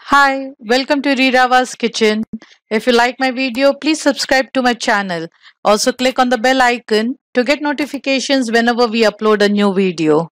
Hi, welcome to Rirava's kitchen. If you like my video, please subscribe to my channel. Also click on the bell icon to get notifications whenever we upload a new video.